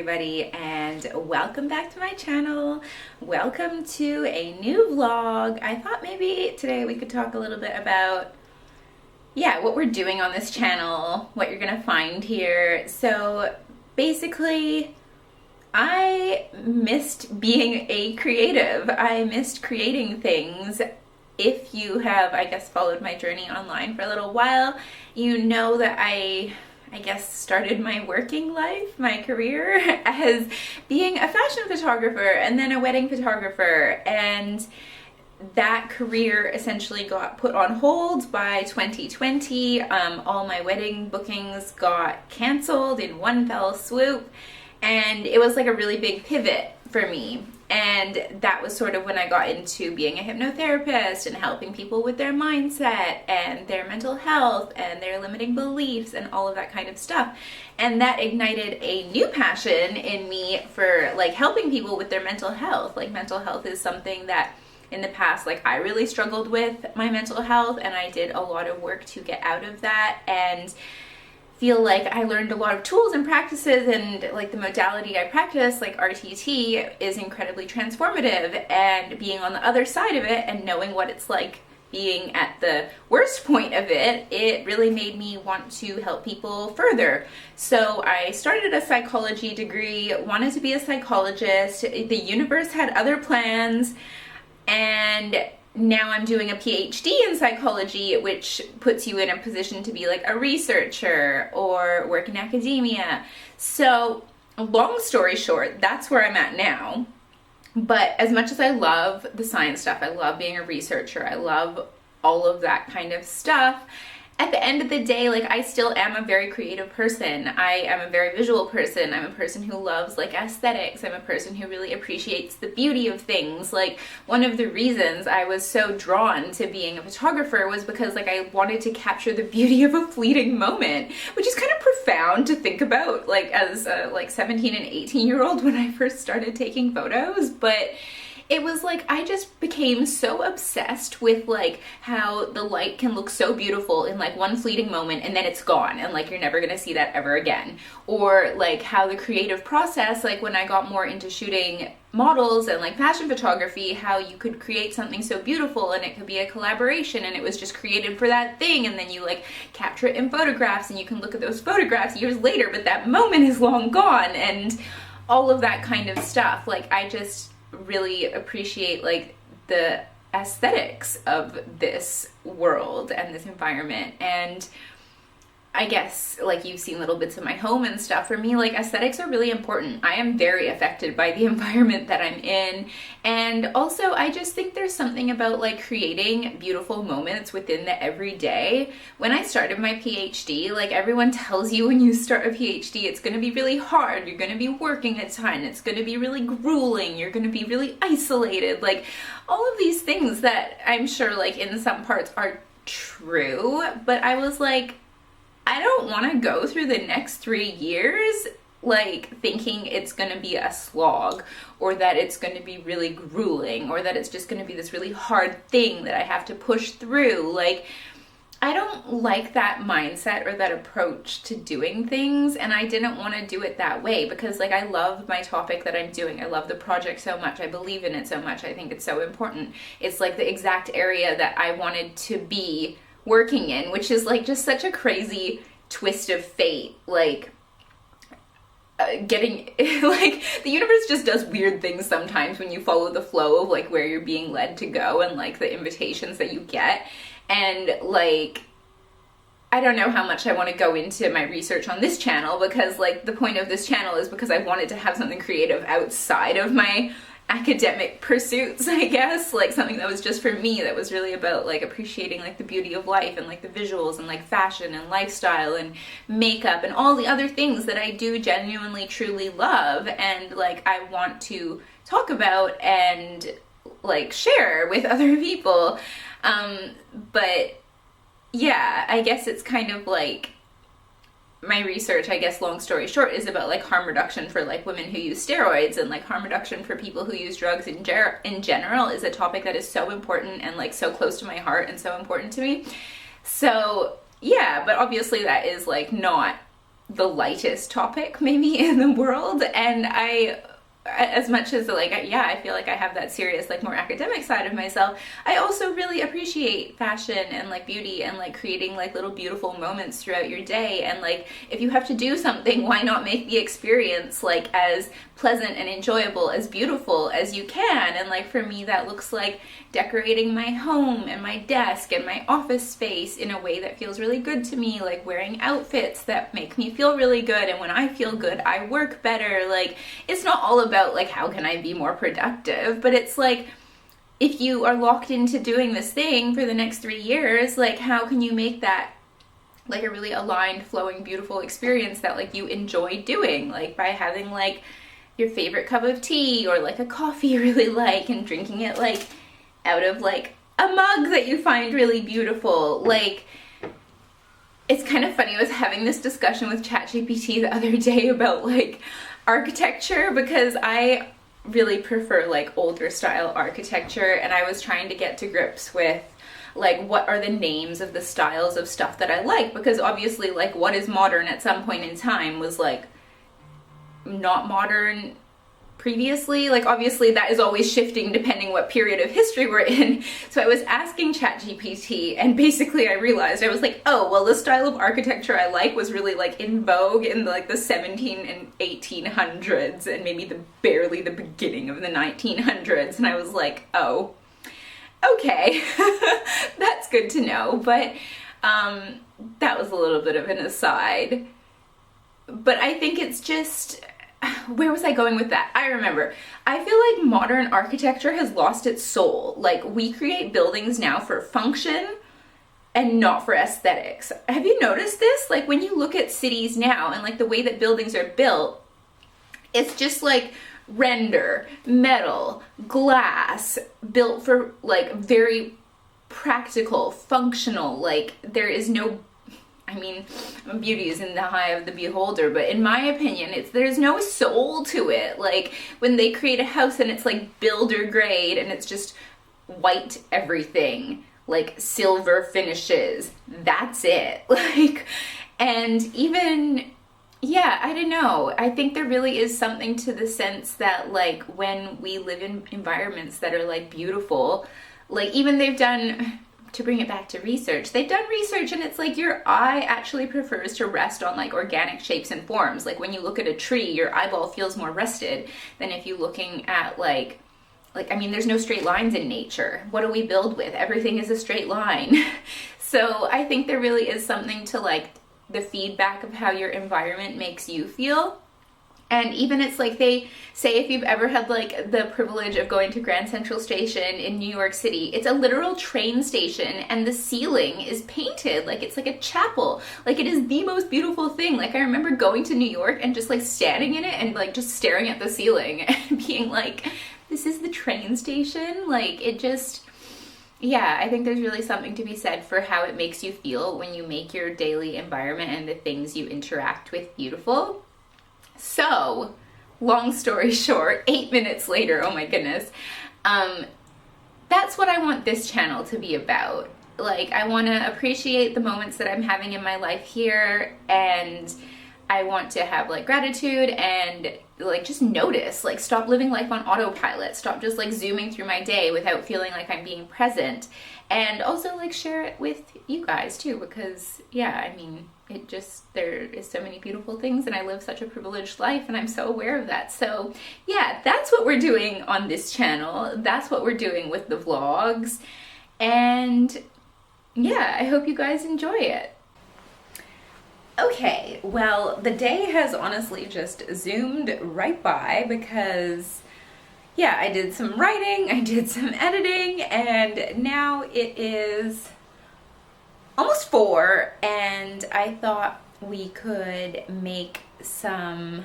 everybody, and welcome back to my channel. Welcome to a new vlog. I thought maybe today we could talk a little bit about what we're doing on this channel, what you're gonna find here. So basically, I missed being a creative. I missed creating things. If you have, I guess, followed my journey online for a little while, you know that I guess started my working life, my career, as being a fashion photographer and then a wedding photographer. And that career essentially got put on hold by 2020. All my wedding bookings got canceled in one fell swoop. And it was like a really big pivot for me. And that was sort of when I got into being a hypnotherapist and helping people with their mindset and their mental health and their limiting beliefs and all of that kind of stuff. And that ignited a new passion in me for like helping people with their mental health. Like mental health is something that in the past, like I really struggled with my mental health, and I did a lot of work to get out of that and feel like I learned a lot of tools and practices, and like the modality I practice, like RTT, is incredibly transformative. And being on the other side of it and knowing what it's like being at the worst point of it, it really made me want to help people further. So I started a psychology degree, wanted to be a psychologist. The universe had other plans, and now I'm doing a PhD in psychology, which puts you in a position to be like a researcher or work in academia. So long story short, that's where I'm at now. But as much as I love the science stuff, I love being a researcher, I love all of that kind of stuff, at the end of the day, like I still am a very creative person. I am a very visual person. I'm a person who loves like aesthetics. I'm a person who really appreciates the beauty of things. Like one of the reasons I was so drawn to being a photographer was because like I wanted to capture the beauty of a fleeting moment, which is kind of profound to think about like as a like 17 and 18-year-old when I first started taking photos. But it was like I just became so obsessed with like how the light can look so beautiful in like one fleeting moment and then it's gone and like you're never gonna see that ever again. Or like how the creative process, like when I got more into shooting models and like fashion photography, how you could create something so beautiful and it could be a collaboration and it was just created for that thing, and then you like capture it in photographs and you can look at those photographs years later, but that moment is long gone, and all of that kind of stuff. Like I just really appreciate like the aesthetics of this world and this environment. And I guess like you've seen little bits of my home and stuff. For me, like aesthetics are really important. I am very affected by the environment that I'm in. And also I just think there's something about like creating beautiful moments within the everyday. When I started my PhD, like everyone tells you when you start a PhD, it's going to be really hard. You're going to be working a ton. It's going to be really grueling. You're going to be really isolated. Like all of these things that I'm sure like in some parts are true. But I was like, I don't want to go through the next 3 years like thinking it's going to be a slog, or that it's going to be really grueling, or that it's just going to be this really hard thing that I have to push through. Like I don't like that mindset or that approach to doing things, and I didn't want to do it that way because like I love my topic that I'm doing. I love the project so much. I believe in it so much. I think it's so important. It's like the exact area that I wanted to be working in, which is like just such a crazy twist of fate. Like getting like the universe just does weird things sometimes when you follow the flow of like where you're being led to go and like the invitations that you get. And like I don't know how much I want to go into my research on this channel, because like the point of this channel is because I wanted to have something creative outside of my academic pursuits, I guess, like something that was just for me, that was really about like appreciating like the beauty of life and like the visuals and like fashion and lifestyle and makeup and all the other things that I do genuinely truly love and like I want to talk about and like share with other people. But yeah, I guess it's kind of like my research, I guess, long story short, is about like harm reduction for like women who use steroids, and like harm reduction for people who use drugs in general is a topic that is so important and like so close to my heart and so important to me. So yeah, but obviously that is like not the lightest topic maybe in the world, and as much as like, yeah, I feel like I have that serious, like more academic side of myself, I also really appreciate fashion and like beauty and like creating like little beautiful moments throughout your day. And like, if you have to do something, why not make the experience like as pleasant and enjoyable, as beautiful as you can? And like for me, that looks like decorating my home and my desk and my office space in a way that feels really good to me, like wearing outfits that make me feel really good, and when I feel good, I work better. Like, it's not all about like how can I be more productive, but it's like, if you are locked into doing this thing for the next 3 years, like how can you make that like a really aligned, flowing, beautiful experience that like you enjoy doing, like by having like your favorite cup of tea or like a coffee you really like and drinking it like out of like a mug that you find really beautiful. Like, it's kind of funny, I was having this discussion with ChatGPT the other day about like architecture, because I really prefer like older style architecture, and I was trying to get to grips with like what are the names of the styles of stuff that I like, because obviously like what is modern at some point in time was like not modern previously. Like obviously that is always shifting depending what period of history we're in. So I was asking ChatGPT, and basically I realized, I was like, oh, well, the style of architecture I like was really like in vogue in like the 17 and 1800s and maybe barely the beginning of the 1900s. And I was like, oh, okay, that's good to know. But that was a little bit of an aside. But I think it's just, where was I going with that? I remember. I feel like modern architecture has lost its soul. Like, we create buildings now for function and not for aesthetics. Have you noticed this? Like, when you look at cities now and like the way that buildings are built, it's just like render, metal, glass, built for like very practical, functional, like there is no, I mean, beauty is in the eye of the beholder, but in my opinion, there's no soul to it. Like when they create a house and it's like builder grade and it's just white everything, like silver finishes, that's it. Like, and even, yeah, I don't know. I think there really is something to the sense that like when we live in environments that are like beautiful, like even they've done, to bring it back to research, they've done research and it's like your eye actually prefers to rest on like organic shapes and forms. Like when you look at a tree, your eyeball feels more rested than if you're looking at like, I mean, there's no straight lines in nature. What do we build with? Everything is a straight line. So I think there really is something to like the feedback of how your environment makes you feel. And even it's like they say, if you've ever had like the privilege of going to Grand Central Station in New York City, it's a literal train station and the ceiling is painted like it's like a chapel. Like it is the most beautiful thing. Like I remember going to New York and just like standing in it and like just staring at the ceiling and being like, this is the train station. Like it just, yeah, I think there's really something to be said for how it makes you feel when you make your daily environment and the things you interact with beautiful. So, long story short, 8 minutes later, oh my goodness, that's what I want this channel to be about. Like, I want to appreciate the moments that I'm having in my life here, and I want to have like gratitude and like just notice, like stop living life on autopilot, stop just like zooming through my day without feeling like I'm being present, and also like share it with you guys too, because yeah, I mean, it just, there is so many beautiful things and I live such a privileged life and I'm so aware of that. So yeah, that's what we're doing on this channel. That's what we're doing with the vlogs. And yeah, I hope you guys enjoy it. Okay, well, the day has honestly just zoomed right by because yeah, I did some writing, I did some editing, and now it is almost 4, and I thought we could make some,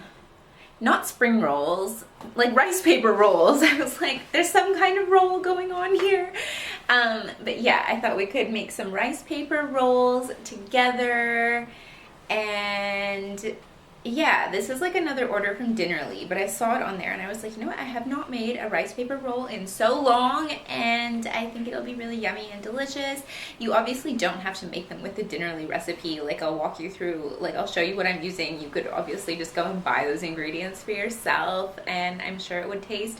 not spring rolls, like rice paper rolls. I was like, there's some kind of roll going on here. But yeah, I thought we could make some rice paper rolls together, and Yeah, this is like another order from Dinnerly, but I saw it on there and I was like, you know what, I have not made a rice paper roll in so long, and I think it'll be really yummy and delicious. You obviously don't have to make them with the Dinnerly recipe. Like, I'll walk you through, like, I'll show you what I'm using. You could obviously just go and buy those ingredients for yourself, and I'm sure it would taste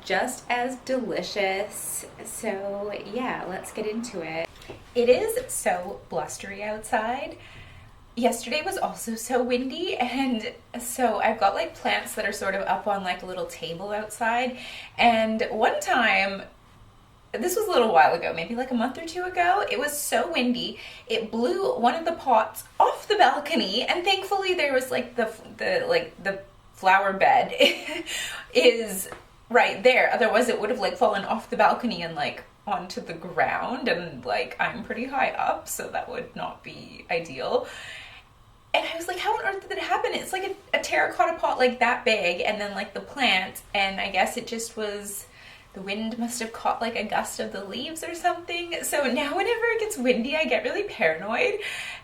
just as delicious. So yeah, let's get into it. It is so blustery outside. Yesterday was also so windy, and so I've got like plants that are sort of up on like a little table outside, and one time, this was a little while ago, maybe like a month or two ago, it was so windy, it blew one of the pots off the balcony, and thankfully there was like the flower bed is right there, otherwise it would have like fallen off the balcony and like onto the ground, and like I'm pretty high up, so that would not be ideal. And I was like, how on earth did it happen? It's like a terracotta pot like that big, and then like the plant, and I guess it just was, the wind must have caught like a gust of the leaves or something. So now whenever it gets windy, I get really paranoid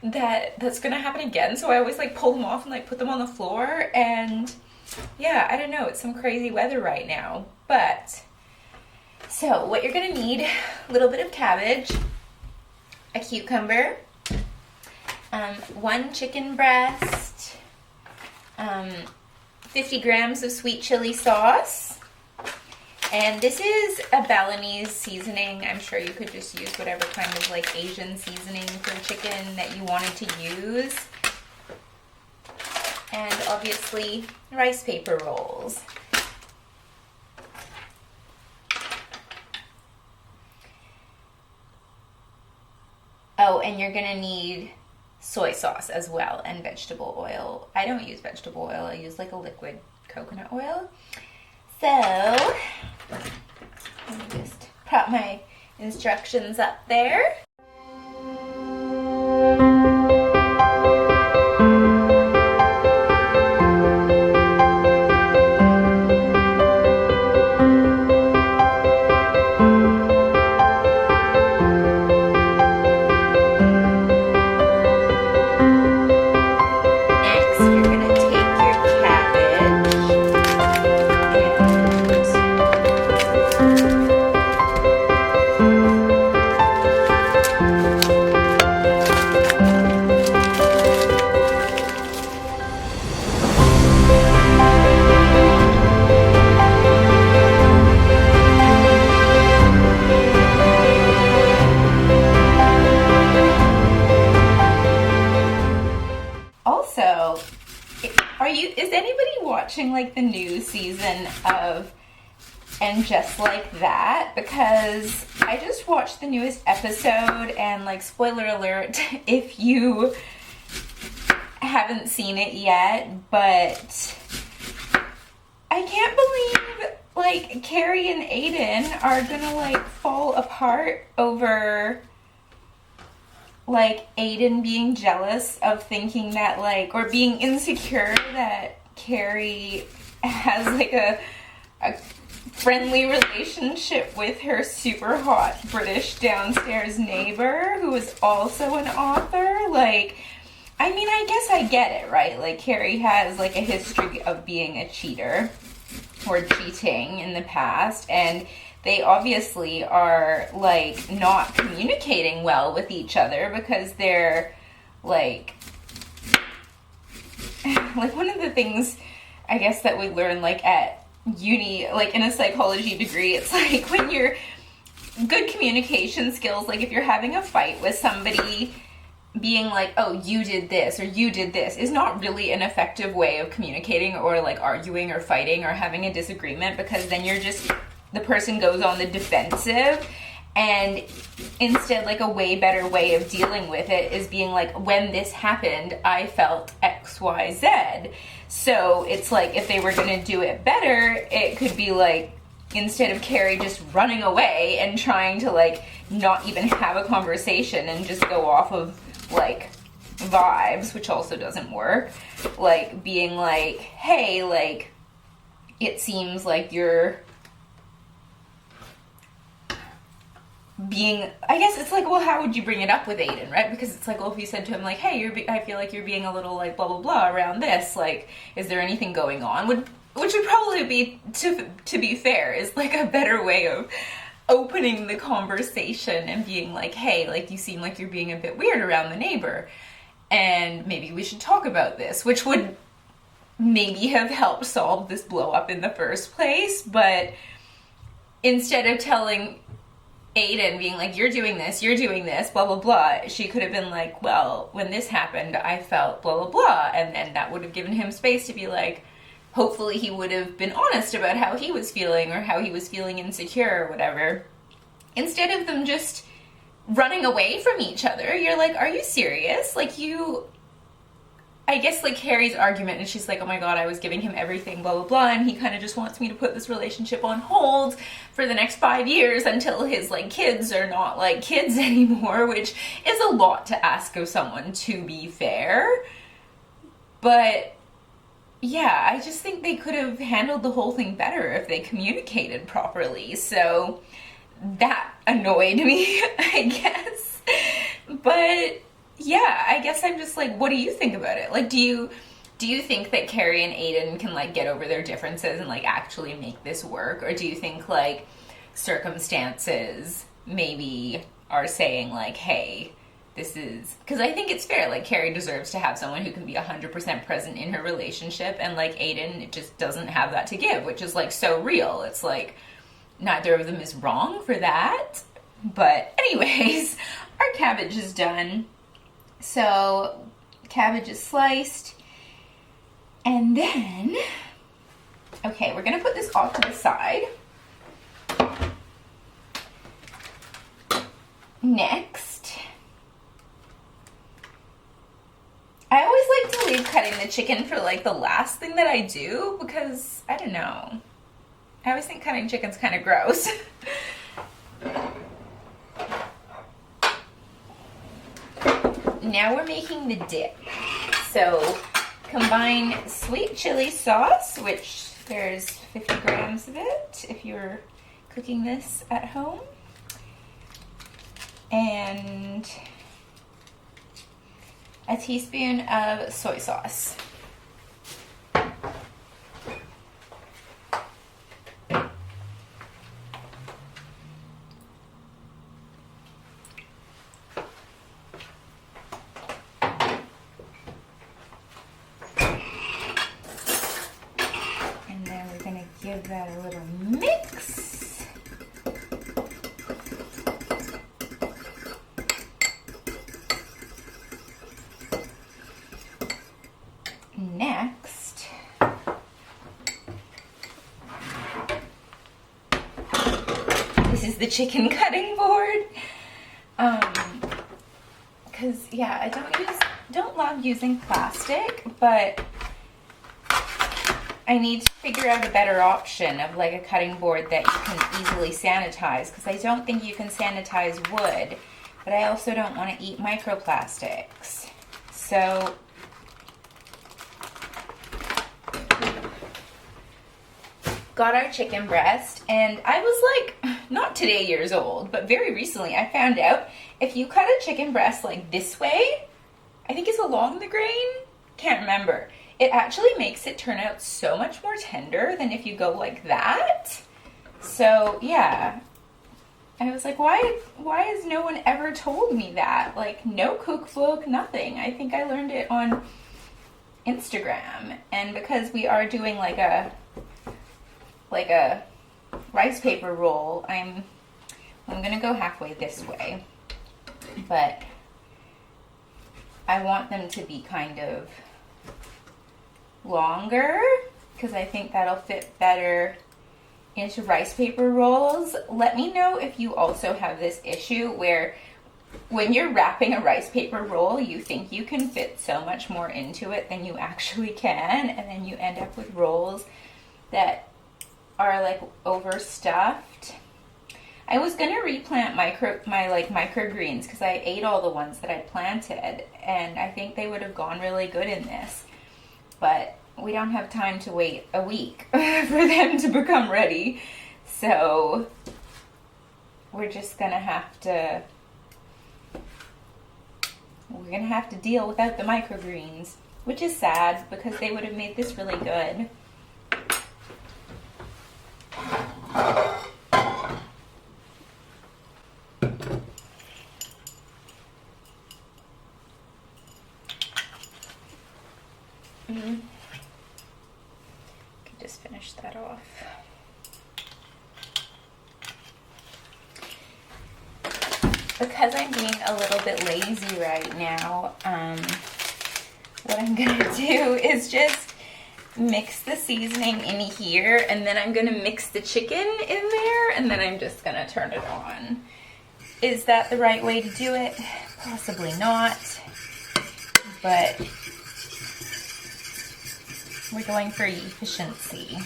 that that's gonna happen again. So I always like pull them off and like put them on the floor, and yeah, I don't know, it's some crazy weather right now. But, so what you're gonna need, a little bit of cabbage, a cucumber, 1 chicken breast, 50 grams of sweet chili sauce, and this is a Balinese seasoning. I'm sure you could just use whatever kind of like Asian seasoning for chicken that you wanted to use, and obviously rice paper rolls. Oh, and you're gonna need soy sauce as well, and vegetable oil. I don't use vegetable oil, I use like a liquid coconut oil. So, let me just prop my instructions up there. Is anybody watching like the new season of And Just Like That? Because I just watched the newest episode, and like, spoiler alert if you haven't seen it yet, but I can't believe like Carrie and Aiden are gonna like fall apart over like Aiden being jealous of thinking that like, or being insecure that Carrie has like a friendly relationship with her super hot British downstairs neighbor who is also an author. Like, I mean, I guess I get it, right? Like, Carrie has like a history of being a cheater or cheating in the past, and they obviously are like not communicating well with each other because they're like one of the things I guess that we learn like at uni, like in a psychology degree, it's like when you're good communication skills, like if you're having a fight with somebody, being like, oh, you did this or you did this is not really an effective way of communicating or like arguing or fighting or having a disagreement, because then you're just, the person goes on the defensive. And instead, like a way better way of dealing with it is being like, when this happened, I felt X, Y, Z. So it's like, if they were going to do it better, it could be like, instead of Carrie just running away and trying to like not even have a conversation and just go off of like vibes, which also doesn't work, like being like, hey, like, it seems like you're being, I guess it's like, well, how would you bring it up with Aiden, right? Because it's like, well, if you said to him like, hey, I feel like you're being a little like blah blah blah around this, like, is there anything going on? Which would probably be, to be fair, is like a better way of opening the conversation and being like, hey, like, you seem like you're being a bit weird around the neighbor, and maybe we should talk about this, which would maybe have helped solve this blow up in the first place. But instead of telling Aiden, being like, you're doing this, blah blah blah, she could have been like, well, when this happened I felt blah blah blah, and then that would have given him space to be like, hopefully he would have been honest about how he was feeling, or how he was feeling insecure or whatever. Instead of them just running away from each other, you're like, are you serious? Like, I guess like Carrie's argument, and she's like, oh my god, I was giving him everything, blah blah blah, and he kind of just wants me to put this relationship on hold for the next 5 years until his like kids are not like kids anymore, which is a lot to ask of someone, to be fair. But yeah, I just think they could have handled the whole thing better if they communicated properly. So that annoyed me, I guess. But yeah, I guess I'm just like, what do you think about it? Like, do you think that Carrie and Aiden can like get over their differences and like actually make this work? Or do you think like circumstances maybe are saying like, hey, this is, because I think it's fair, like Carrie deserves to have someone who can be 100% present in her relationship, and like Aiden just doesn't have that to give, which is like so real. It's like neither of them is wrong for that. But anyways, our cabbage is done. So cabbage is sliced, and then, okay, we're gonna put this off to the side. Next, I always like to leave cutting the chicken for like the last thing that I do, because I don't know, I always think cutting chicken's kind of gross. Now we're making the dip. So combine sweet chili sauce, which there's 50 grams of it if you're cooking this at home, and a teaspoon of soy sauce. Give that a little mix. Next, this is the chicken cutting board. Because yeah, I don't love using plastic, but I need to figure out a better option of like a cutting board that you can easily sanitize, because I don't think you can sanitize wood, but I also don't want to eat microplastics. So got our chicken breast, and I was like, not today years old, but very recently I found out if you cut a chicken breast like this way, I think it's along the grain, can't remember, it actually makes it turn out so much more tender than if you go like that. So yeah, I was like, why has no one ever told me that? Like, no cookbook, nothing. I think I learned it on Instagram. And because we are doing like a rice paper roll, I'm gonna go halfway this way, but I want them to be kind of longer, because I think that'll fit better into rice paper rolls. Let me know if you also have this issue where when you're wrapping a rice paper roll, you think you can fit so much more into it than you actually can, and then you end up with rolls that are like overstuffed. I was gonna replant my microgreens because I ate all the ones that I planted, and I think they would have gone really good in this. But we don't have time to wait a week for them to become ready. So we're just gonna have to deal without the microgreens, which is sad because they would have made this really good. Could just finish that off. Because I'm being a little bit lazy right now, what I'm gonna do is just mix the seasoning in here, and then I'm gonna mix the chicken in there, and then I'm just gonna turn it on. Is that the right way to do it? Possibly not, but we're going for efficiency.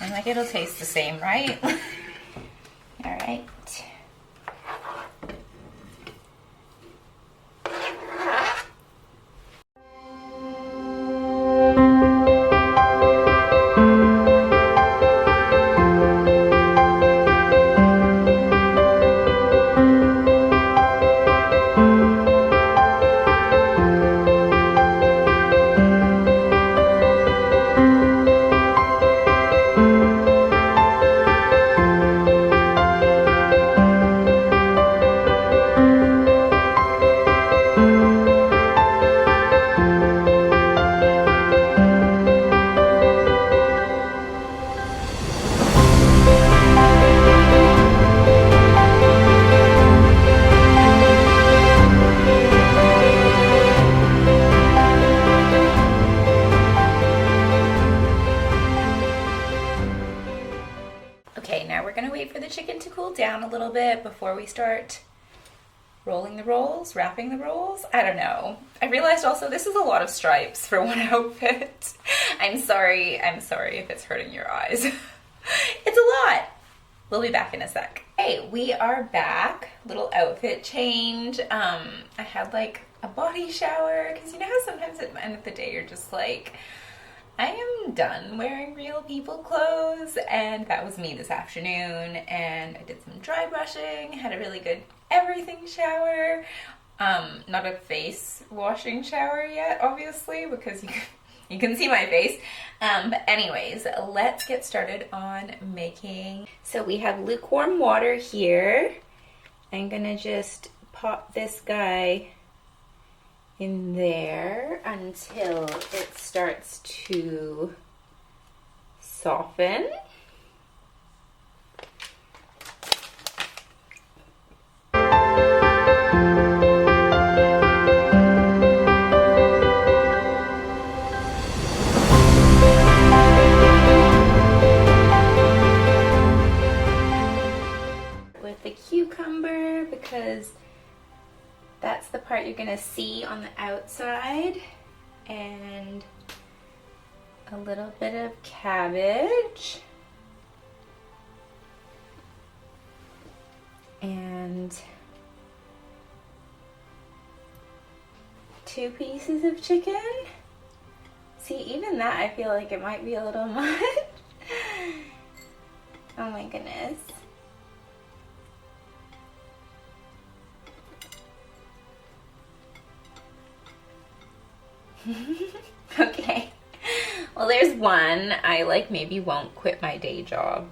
And like, it'll taste the same, right? All right. Okay, now we're gonna wait for the chicken to cool down a little bit before we start rolling the rolls, wrapping the rolls. I don't know. I realized also this is a lot of stripes for one outfit. I'm sorry if it's hurting your eyes. It's a lot. We'll be back in a sec. Hey, we are back. Little outfit change. I had like a body shower, because you know how sometimes at the end of the day you're just like, I am done wearing real people clothes, and that was me this afternoon. And I did some dry brushing, had a really good everything shower. Not a face washing shower yet, obviously, because you can see my face. But anyways, let's get started on making. So we have lukewarm water here. I'm gonna just pop this guy in there until it starts to soften. With the cucumber, because that's the part you're gonna see on the outside, and a little bit of cabbage, and 2 pieces of chicken. See, even that I feel like it might be a little much. Oh my goodness. Okay, well, there's one. I like maybe won't quit my day job.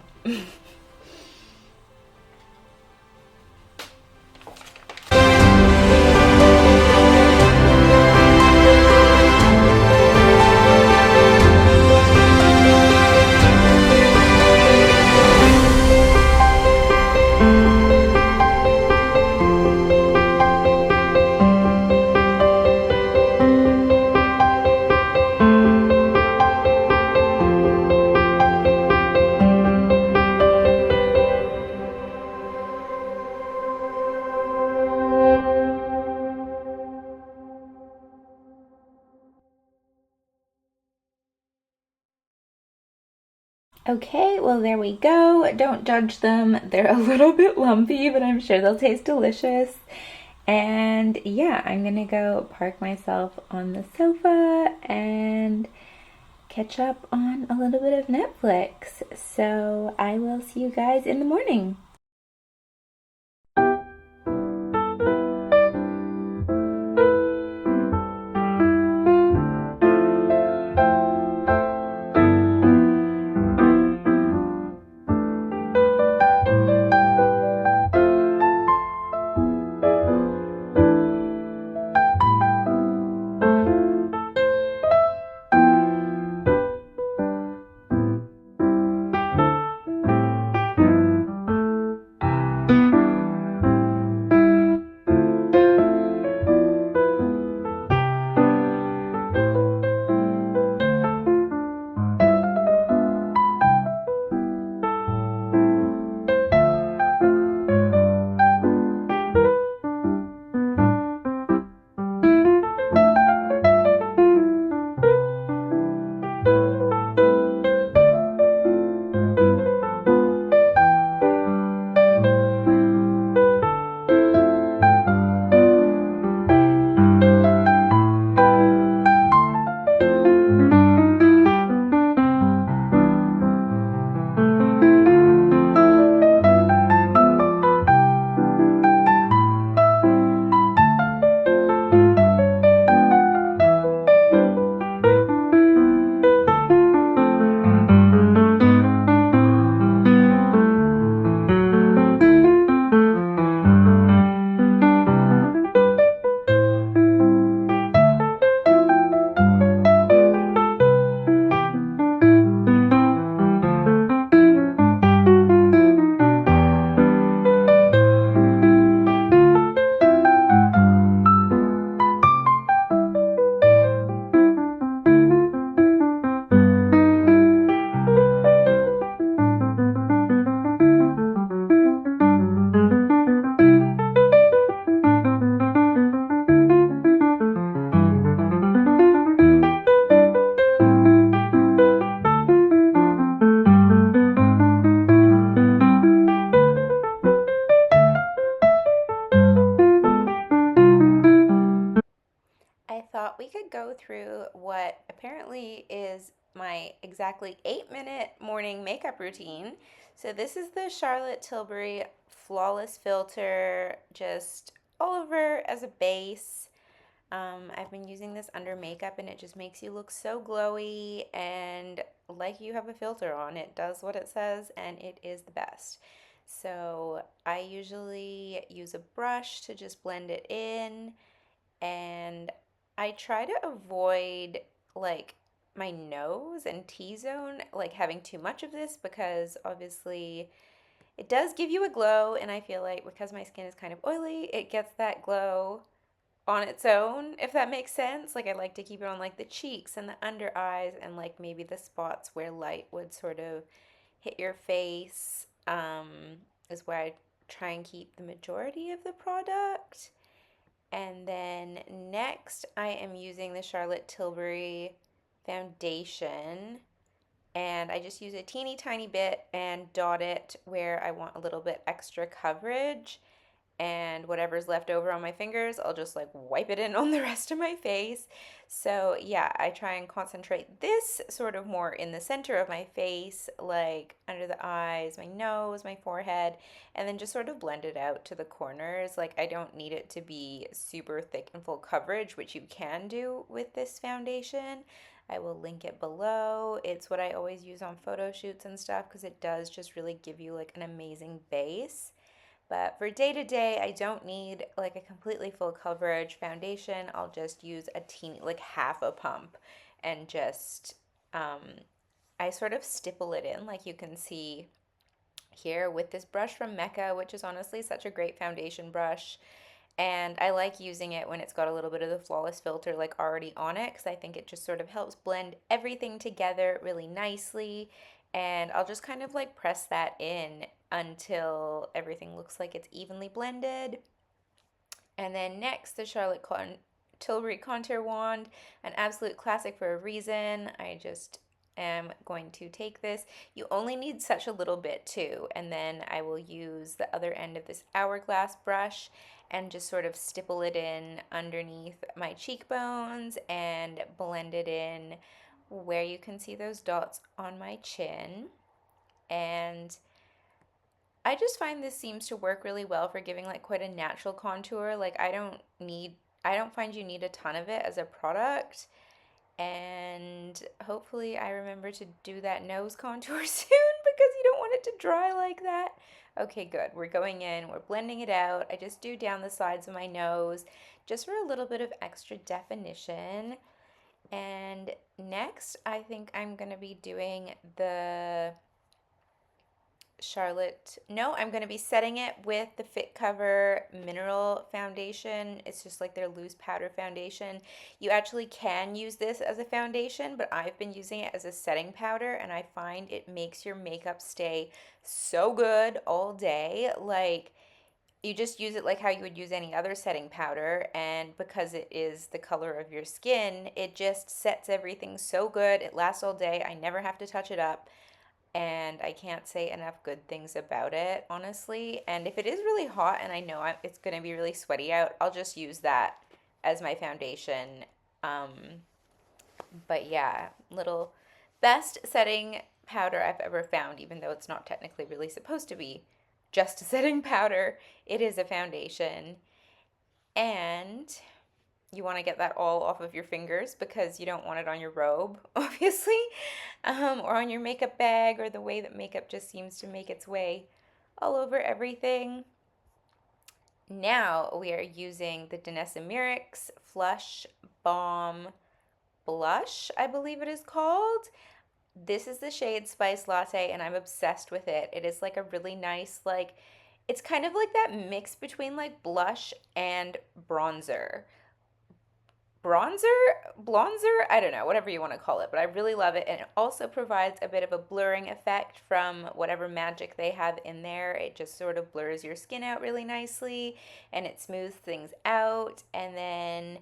Okay, well, there we go. Don't judge them. They're a little bit lumpy, but I'm sure they'll taste delicious. And yeah, I'm gonna go park myself on the sofa and catch up on a little bit of Netflix. So I will see you guys in the morning. go through what apparently is my exactly 8-minute morning makeup routine. So this is the Charlotte Tilbury Flawless Filter, just all over as a base. I've been using this under makeup and it just makes you look so glowy and like you have a filter on. It does what it says and it is the best. So I usually use a brush to just blend it in, and I try to avoid like my nose and T-zone, like having too much of this, because obviously it does give you a glow, and I feel like because my skin is kind of oily, it gets that glow on its own, if that makes sense. Like I like to keep it on like the cheeks and the under eyes and like maybe the spots where light would sort of hit your face, is where I try and keep the majority of the product. And then next I am using the Charlotte Tilbury foundation, and I just use a teeny tiny bit and dot it where I want a little bit extra coverage, and whatever's left over on my fingers, I'll just like wipe it in on the rest of my face. So yeah, I try and concentrate this sort of more in the center of my face, like under the eyes, my nose, my forehead, and then just sort of blend it out to the corners. Like I don't need it to be super thick and full coverage, which you can do with this foundation. I will link it below. It's what I always use on photo shoots and stuff because it does just really give you like an amazing base. But for day to day, I don't need like a completely full coverage foundation. I'll just use a teeny, like half a pump, and just, I sort of stipple it in, like you can see here with this brush from Mecca, which is honestly such a great foundation brush. And I like using it when it's got a little bit of the Flawless filter like already on it, because I think it just sort of helps blend everything together really nicely. And I'll just kind of like press that in until everything looks like it's evenly blended. And then next, the Tilbury Contour Wand, an absolute classic for a reason. I just am going to take this. You only need such a little bit too, and then I will use the other end of this hourglass brush and just sort of stipple it in underneath my cheekbones and blend it in where you can see those dots on my chin. And I just find this seems to work really well for giving like quite a natural contour. Like I don't find you need a ton of it as a product. And hopefully I remember to do that nose contour soon because you don't want it to dry like that. Okay, good. We're going in, we're blending it out. I just do down the sides of my nose just for a little bit of extra definition. And next, I think I'm going to be doing the I'm going to be setting it with the Fit Cover Mineral Foundation. It's just like their loose powder foundation. You actually can use this as a foundation, but I've been using it as a setting powder, and I find it makes your makeup stay so good all day. Like, you just use it like how you would use any other setting powder, and because it is the color of your skin, it just sets everything so good. It lasts all day. I never have to touch it up, and I can't say enough good things about it, honestly. And if it is really hot and I know it's going to be really sweaty out, I'll just use that as my foundation. But yeah, little best setting powder I've ever found, even though it's not technically really supposed to be just a setting powder. It is a foundation. And you want to get that all off of your fingers because you don't want it on your robe, obviously, or on your makeup bag, or the way that makeup just seems to make its way all over everything. Now we are using the Danessa Myricks Flush Balm Blush, I believe it is called. This is the shade Spice Latte, and I'm obsessed with it. It is like a really nice, like, it's kind of like that mix between like blush and bronzer. Blonzer, I don't know, whatever you want to call it, but I really love it. And it also provides a bit of a blurring effect from whatever magic they have in there. It just sort of blurs your skin out really nicely, and it smooths things out. And then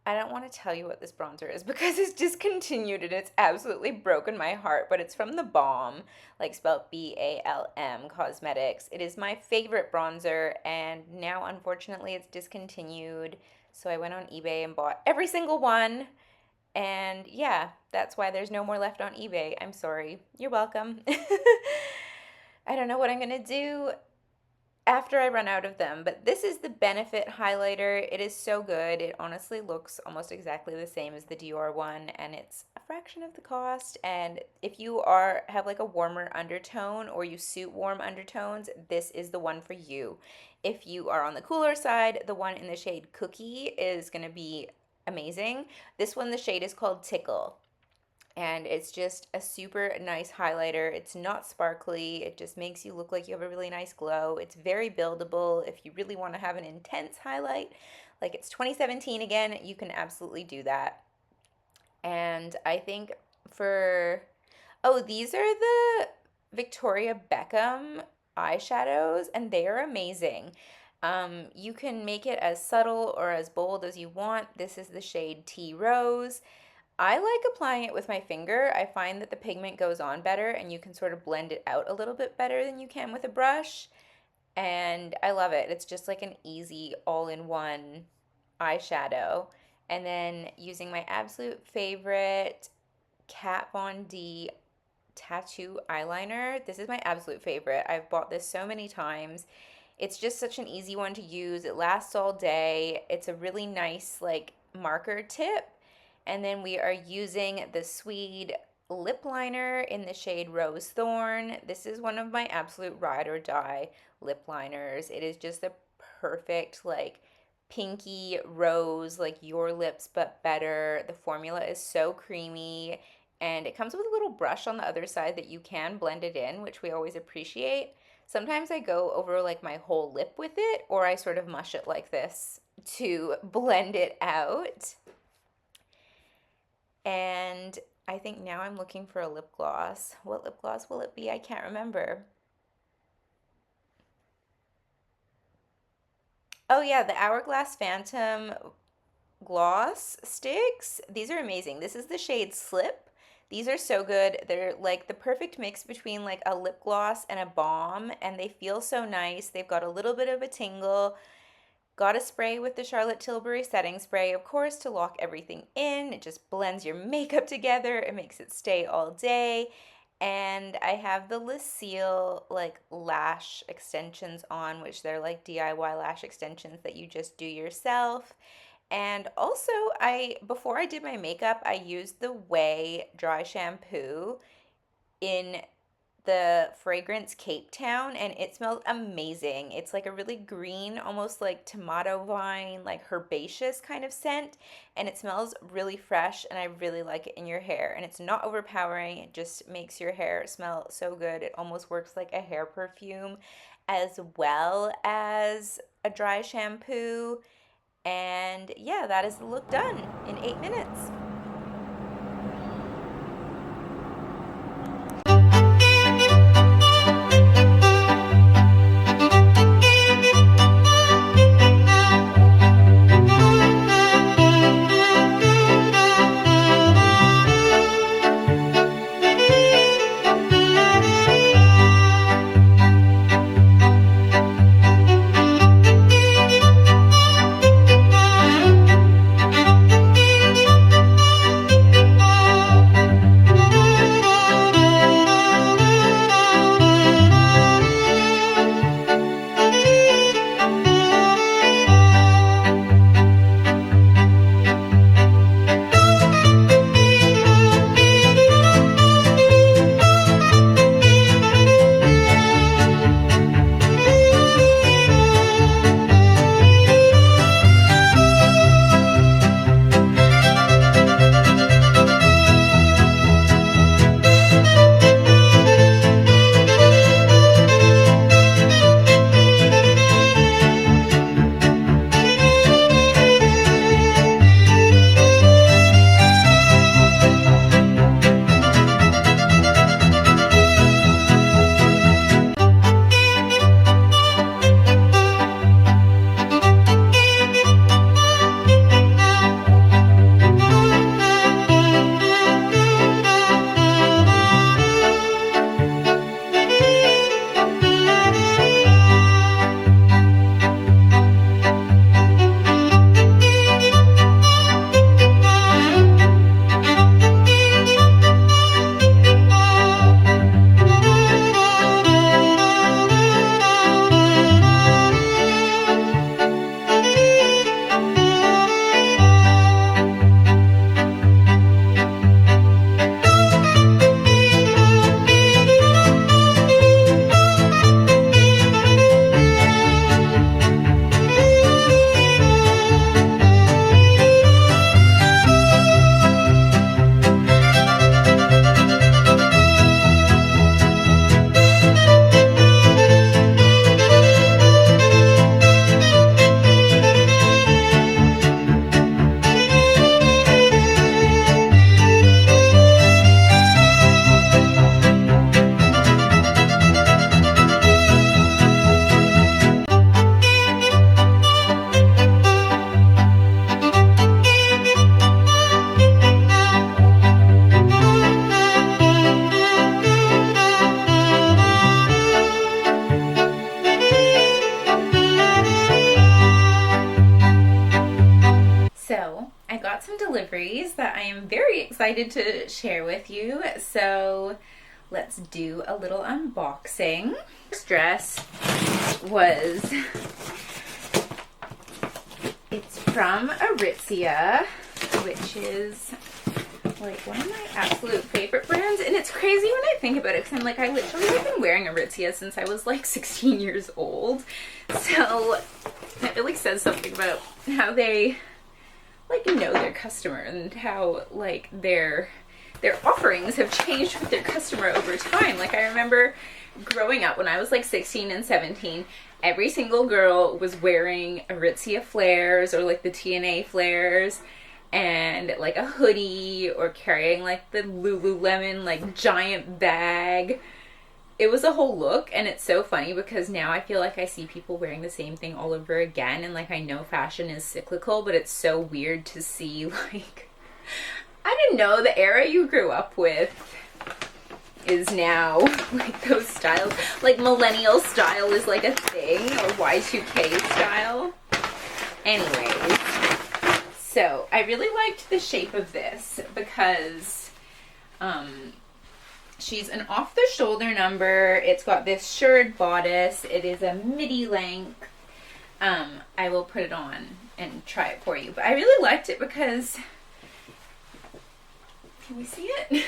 I don't want to tell you what this bronzer is because it's discontinued and it's absolutely broken my heart, but it's from the Balm, like spelled BALM Cosmetics. It is my favorite bronzer, and now unfortunately it's discontinued. So I went on eBay and bought every single one. And yeah, that's why there's no more left on eBay. I'm sorry. You're welcome. I don't know what I'm going to do after I run out of them, but this is the Benefit highlighter. It is so good. It honestly looks almost exactly the same as the Dior one, and it's a fraction of the cost. And if you have like a warmer undertone or you suit warm undertones, this is the one for you. If you are on the cooler side, the one in the shade Cookie is going to be amazing. This one, the shade is called Tickle. And it's just a super nice highlighter. It's not sparkly. It just makes you look like you have a really nice glow. It's very buildable. If you really want to have an intense highlight, like it's 2017 again, you can absolutely do that. And I think these are the Victoria Beckham eyeshadows, and they are amazing. You can make it as subtle or as bold as you want. This is the shade Tea Rose. I like applying it with my finger. I find that the pigment goes on better and you can sort of blend it out a little bit better than you can with a brush. And I love it. It's just like an easy all-in-one eyeshadow. And then using my absolute favorite Kat Von D tattoo eyeliner. This is my absolute favorite. I've bought this so many times. It's just such an easy one to use. It lasts all day. It's a really nice like marker tip. And then we are using the Swede lip liner in the shade Rose Thorn. This is one of my absolute ride or die lip liners. It is just the perfect like pinky rose, like your lips but better. The formula is so creamy, and it comes with a little brush on the other side that you can blend it in, which we always appreciate. Sometimes I go over like my whole lip with it, or I sort of mush it like this to blend it out. And I think now I'm looking for a lip gloss. What lip gloss will it be? I can't remember. Oh yeah, the Hourglass Phantom gloss sticks. These are amazing. This is the shade Slip. These are so good. They're like the perfect mix between like a lip gloss and a balm, and they feel so nice. They've got a little bit of a tingle. Got a spray with the Charlotte Tilbury setting spray, of course, to lock everything in. It just blends your makeup together. It makes it stay all day. And I have the Lucille like lash extensions on, which they're like DIY lash extensions that you just do yourself. And also, before I did my makeup, I used the Way dry shampoo in the fragrance Cape Town, and it smells amazing. It's like a really green, almost like tomato vine, like herbaceous kind of scent, and it smells really fresh, and I really like it in your hair. And it's not overpowering. It just makes your hair smell so good. It almost works like a hair perfume as well as a dry shampoo. And yeah, that is the look done in 8 minutes. accessories that I am very excited to share with you. So let's do a little unboxing. This dress was, it's from Aritzia, which is like one of my absolute favorite brands. And it's crazy when I think about it, because I'm like, I literally have been wearing Aritzia since I was like 16 years old. So that really says something about how they like know their customer and how like their offerings have changed with their customer over time. Like I remember growing up when I was like 16 and 17, every single girl was wearing Aritzia flares or like the TNA flares and like a hoodie or carrying like the Lululemon like giant bag. It was a whole look, and it's so funny because now I feel like I see people wearing the same thing all over again, and like I know fashion is cyclical, but it's so weird to see like, I didn't know the era you grew up with is now like those styles. Like millennial style is like a thing, or Y2K style. Anyways, so I really liked the shape of this because she's an off-the-shoulder number. It's got this shirred bodice. It is a midi length. I will put it on and try it for you. But I really liked it because, can we see it?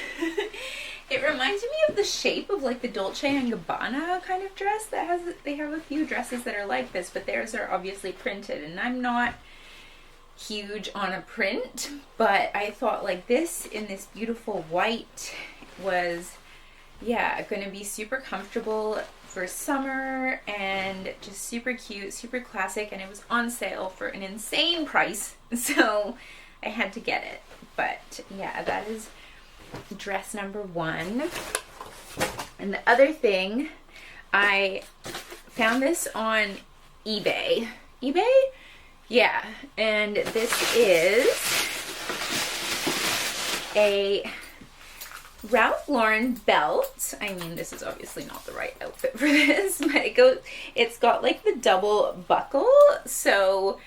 It reminds me of the shape of like the Dolce & Gabbana kind of dress that has, they have a few dresses that are like this, but theirs are obviously printed, and I'm not huge on a print, but I thought like this in this beautiful white was, yeah, going to be super comfortable for summer and just super cute, super classic, and it was on sale for an insane price, so I had to get it. But yeah, that is dress number one. And the other thing, I found this on eBay. eBay? Yeah, and this is a Ralph Lauren belt. I mean, this is obviously not the right outfit for this, but it's got like the double buckle, so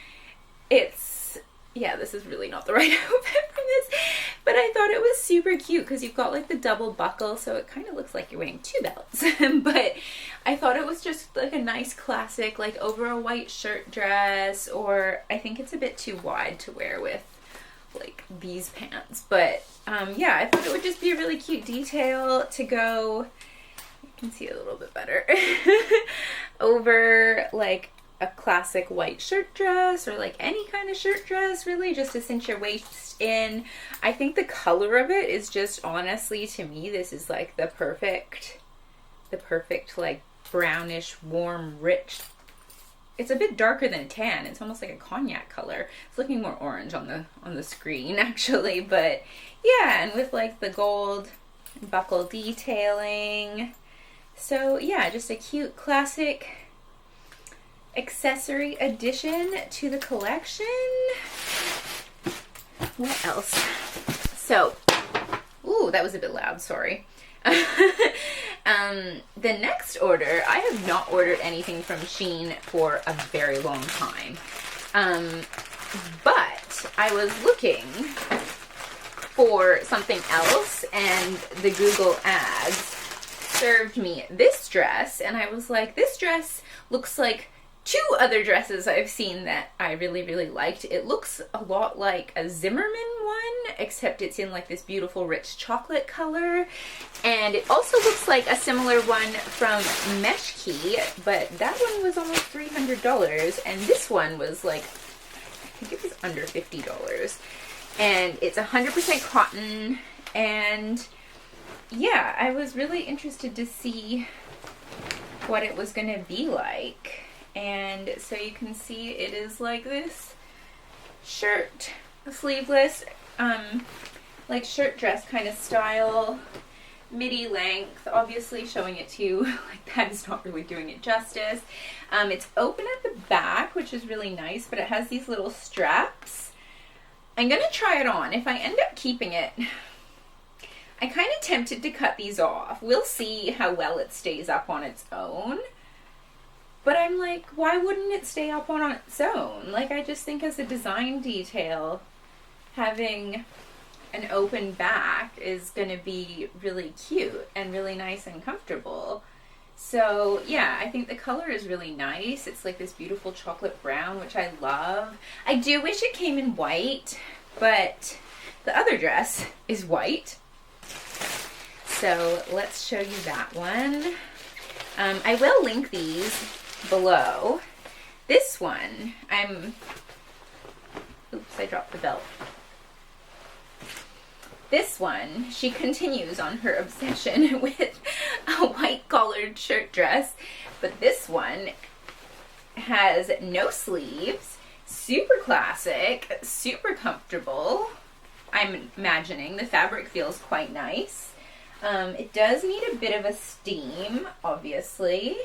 it's, yeah, this is really not the right outfit for this, but I thought it was super cute because you've got like the double buckle, so it kind of looks like you're wearing two belts. But I thought it was just like a nice classic, like over a white shirt dress, or I think it's a bit too wide to wear with like these pants, but yeah, I thought it would just be a really cute detail to go, you can see it a little bit better, over like a classic white shirt dress or like any kind of shirt dress, really, just to cinch your waist in. I think the color of it is just, honestly, to me, this is like the perfect like brownish, warm, rich. It's a bit darker than tan. It's almost like a cognac color. It's looking more orange on the screen actually, but yeah, and with like the gold buckle detailing. So yeah, just a cute classic accessory addition to the collection. What else? So, ooh, that was a bit loud, sorry. The next order, I have not ordered anything from Shein for a very long time. But I was looking for something else, and the Google ads served me this dress, and I was like, this dress looks like two other dresses I've seen that I really, really liked. It looks a lot like a Zimmerman one, except it's in like this beautiful rich chocolate color. And it also looks like a similar one from Meshki, but that one was almost $300. And this one was like, I think it was under $50. And it's 100% cotton. And yeah, I was really interested to see what it was going to be like. And so you can see it is like this shirt, sleeveless, like shirt dress kind of style, midi length, obviously showing it to you, like that is not really doing it justice. It's open at the back, which is really nice, but it has these little straps. I'm going to try it on. If I end up keeping it, I kind of tempted to cut these off. We'll see how well it stays up on its own. But I'm like, why wouldn't it stay up on its own? Like, I just think as a design detail, having an open back is going to be really cute and really nice and comfortable. So yeah, I think the color is really nice. It's like this beautiful chocolate brown, which I love. I do wish it came in white, but the other dress is white. So let's show you that one. I will link these below. This one, oops, I dropped the belt. This one, she continues on her obsession with a white collared shirt dress, but this one has no sleeves, super classic, super comfortable. I'm imagining the fabric feels quite nice. It does need a bit of a steam, obviously.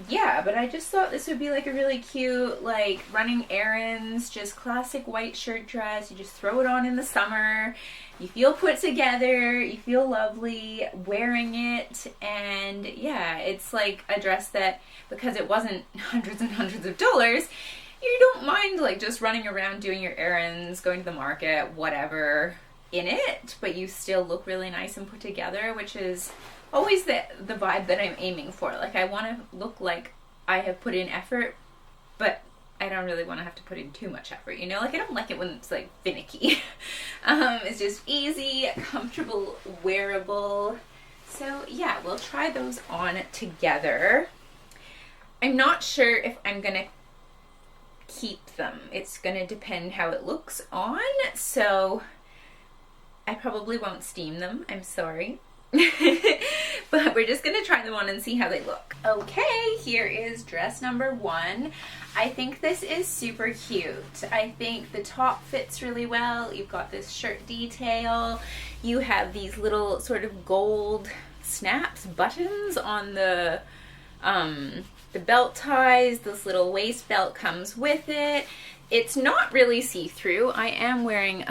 Yeah, but I just thought this would be like a really cute, like running errands, just classic white shirt dress. You just throw it on in the summer. You feel put together. You feel lovely wearing it. And yeah, it's like a dress that, because it wasn't hundreds and hundreds of dollars, you don't mind like just running around doing your errands, going to the market, whatever in it, but you still look really nice and put together, which is always the vibe that I'm aiming for. Like, I want to look like I have put in effort, but I don't really want to have to put in too much effort, you know? Like, I don't like it when it's like finicky. It's just easy, comfortable, wearable. So yeah, we'll try those on together. I'm not sure if I'm gonna keep them. It's gonna depend how it looks on, so I probably won't steam them, I'm sorry. But we're just gonna try them on and see how they look. Okay, here is dress number 1. I think this is super cute. I think the top fits really well. You've got this shirt detail. You have these little sort of gold snaps, buttons on the belt ties. This little waist belt comes with it. It's not really see-through. I am wearing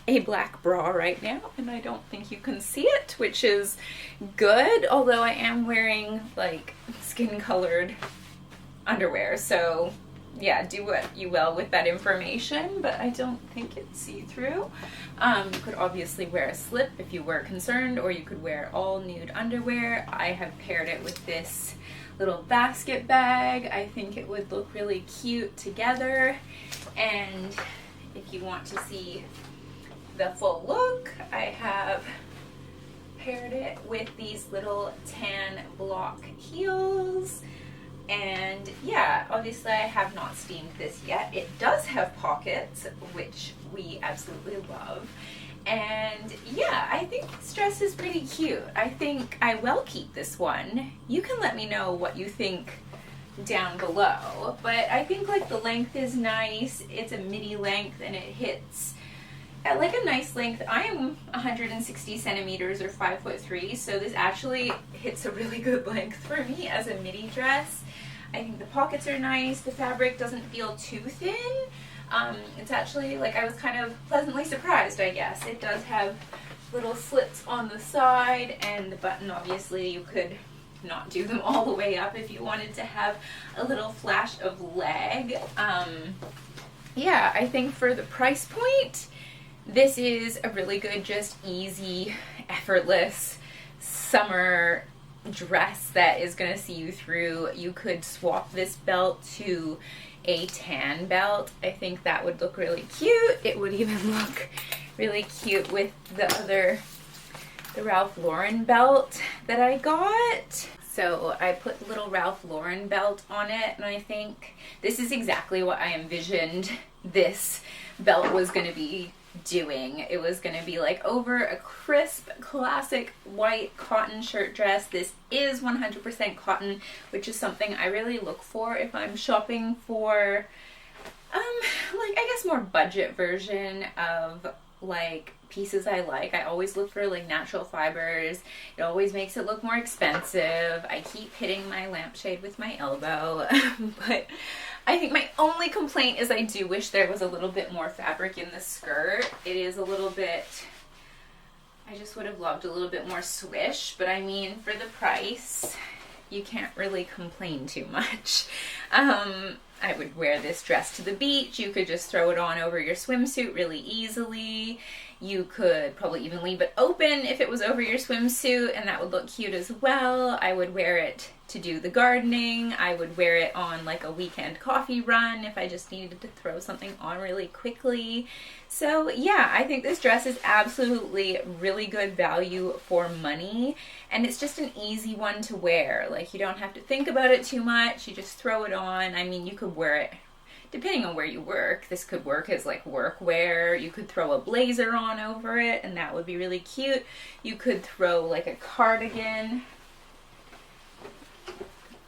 a black bra right now, and I don't think you can see it, which is good, although I am wearing like skin-colored underwear, so yeah, do what you will with that information, but I don't think it's see-through. You could obviously wear a slip if you were concerned, or you could wear all nude underwear. I have paired it with this little basket bag. I think it would look really cute together. And if you want to see the full look, I have paired it with these little tan block heels. And yeah, obviously I have not steamed this yet. It does have pockets, which we absolutely love. And yeah, I think this dress is pretty cute. I think I will keep this one. You can let me know what you think down below, but I think like the length is nice. It's a midi length and it hits at like a nice length. I am 160 centimeters or 5'3", so this actually hits a really good length for me as a midi dress. I think the pockets are nice. The fabric doesn't feel too thin. It's actually, like, I was kind of pleasantly surprised, I guess. It does have little slits on the side, and the button, obviously, you could not do them all the way up if you wanted to have a little flash of leg. Yeah, I think for the price point, this is a really good, just easy, effortless summer dress that is going to see you through. You could swap this belt to a tan belt. I think that would look really cute. It would even look really cute with the Ralph Lauren belt that I got. So I put the little Ralph Lauren belt on it, and I think this is exactly what I envisioned this belt was going to be doing. It was going to be like over a crisp, classic white cotton shirt dress. This is 100% cotton, which is something I really look for if I'm shopping for, like, I guess more budget version of like pieces I like. I always look for like natural fibers. It always makes it look more expensive. I keep hitting my lampshade with my elbow, but I think my only complaint is I do wish there was a little bit more fabric in the skirt. It is a little bit, I just would have loved a little bit more swish, but I mean, for the price, you can't really complain too much. I would wear this dress to the beach. You could just throw it on over your swimsuit really easily. You could probably even leave it open if it was over your swimsuit, and that would look cute as well. I would wear it to do the gardening. I would wear it on like a weekend coffee run if I just needed to throw something on really quickly. So yeah, I think this dress is absolutely really good value for money, and it's just an easy one to wear. Like, you don't have to think about it too much. You just throw it on. I mean, you could wear it depending on where you work. This could work as like work wear. You could throw a blazer on over it, and that would be really cute. You could throw like a cardigan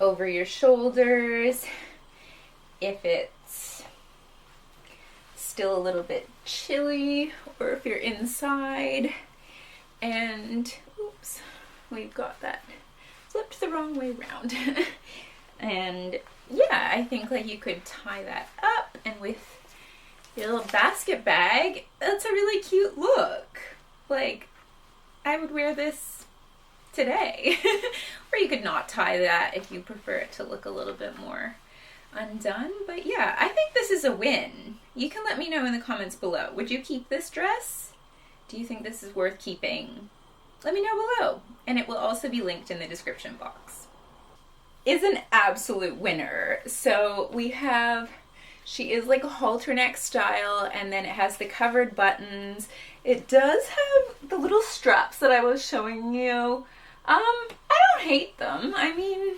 over your shoulders if it's still a little bit chilly, or if you're inside. And oops, we've got that flipped the wrong way around. And yeah, I think like you could tie that up, and with your little basket bag, that's a really cute look. Like, I would wear this today. Or you could not tie that if you prefer it to look a little bit more undone. But yeah, I think this is a win. You can let me know in the comments below. Would you keep this dress? Do you think this is worth keeping? Let me know below, and it will also be linked in the description box. Is an absolute winner. So we have, she is like a halter neck style, and then it has the covered buttons. It does have the little straps that I was showing you. I don't hate them. I mean,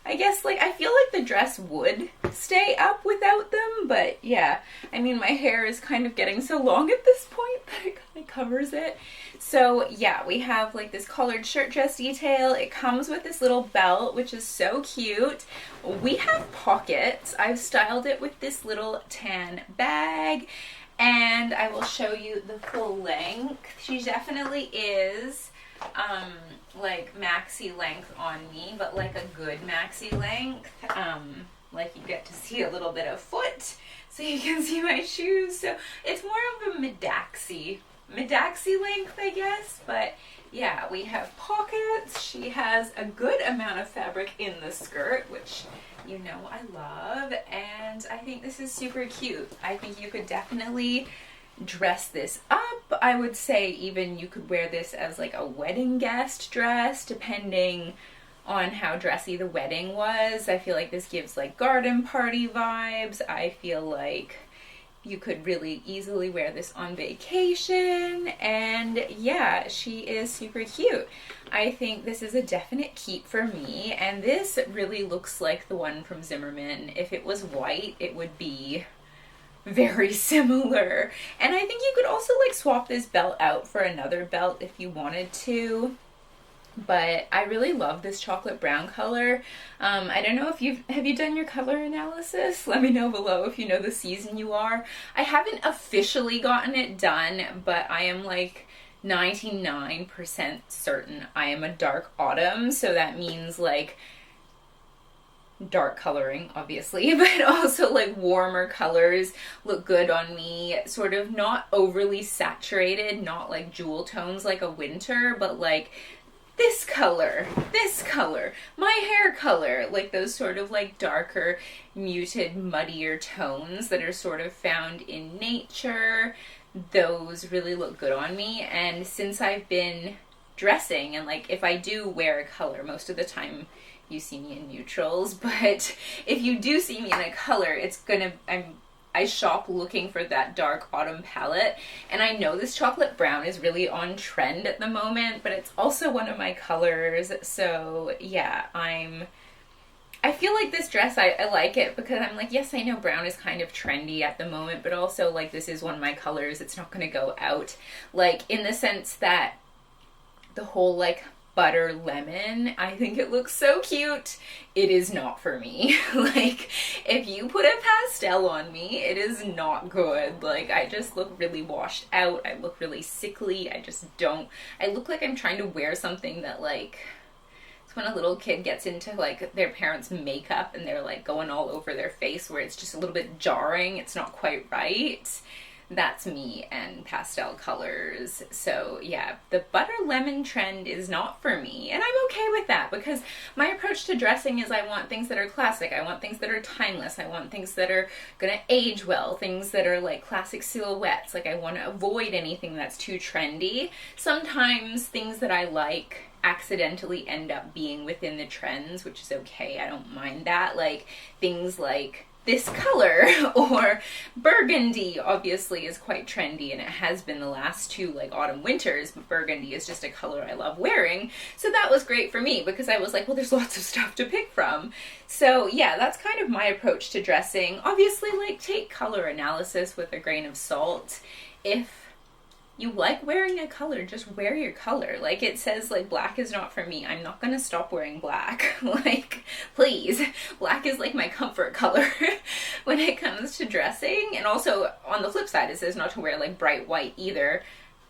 I guess like I feel like the dress would stay up without them, but yeah, I mean, my hair is kind of getting so long at this point that it kind of covers it. So yeah, we have like this collared shirt dress detail. It comes with this little belt, which is so cute. We have pockets. I've styled it with this little tan bag, and I will show you the full length. She definitely is like maxi length on me, but like a good maxi length. Like you get to see a little bit of foot, so you can see my shoes. So it's more of a mid-axi length, I guess. But yeah, we have pockets. She has a good amount of fabric in the skirt, which you know I love, and I think this is super cute. I think you could definitely dress this up. I would say even you could wear this as like a wedding guest dress, depending on how dressy the wedding was. I feel like this gives like garden party vibes. I feel like you could really easily wear this on vacation, and yeah, she is super cute. I think this is a definite keep for me, and this really looks like the one from Zimmermann. If it was white, it would be very similar. And I think you could also like swap this belt out for another belt if you wanted to. But I really love this chocolate brown color. I don't know if have you done your color analysis? Let me know below if you know the season you are. I haven't officially gotten it done, but I am like 99% certain I am a dark autumn. So that means like dark coloring, obviously, but also like warmer colors look good on me. Sort of not overly saturated, not like jewel tones like a winter, but like this color, my hair color, like those sort of like darker, muted, muddier tones that are sort of found in nature. Those really look good on me. And since I've been dressing, and like if I do wear a color, most of the time you see me in neutrals, but if you do see me in a color, it's gonna, I shop looking for that dark autumn palette, and I know this chocolate brown is really on trend at the moment, but it's also one of my colors. So yeah, I feel like this dress, I like it because I'm like, yes, I know brown is kind of trendy at the moment, but also like this is one of my colors. It's not gonna go out, like in the sense that the whole like butter lemon, I think it looks so cute. It is not for me. Like if you put a pastel on me, it is not good. Like I just look really washed out. I look really sickly. I look like I'm trying to wear something that like, it's when a little kid gets into like their parents' makeup and they're like going all over their face, where it's just a little bit jarring. It's not quite right. that's me and pastel colors. So yeah, the butter lemon trend is not for me, and I'm okay with that because my approach to dressing is I want things that are classic, I want things that are timeless, I want things that are gonna age well, things that are like classic silhouettes. Like I want to avoid anything that's too trendy. Sometimes things that I like accidentally end up being within the trends, which is okay, I don't mind that. Like things like this color or burgundy obviously is quite trendy, and it has been the last two like autumn winters, but burgundy is just a color I love wearing. So that was great for me because I was like, well, there's lots of stuff to pick from. So yeah, that's kind of my approach to dressing. Obviously, like, take color analysis with a grain of salt. If you like wearing a color, just wear your color. Like it says, like, black is not for me. I'm not gonna stop wearing black. Like, please. Black is like my comfort color when it comes to dressing. And also on the flip side, it says not to wear like bright white either.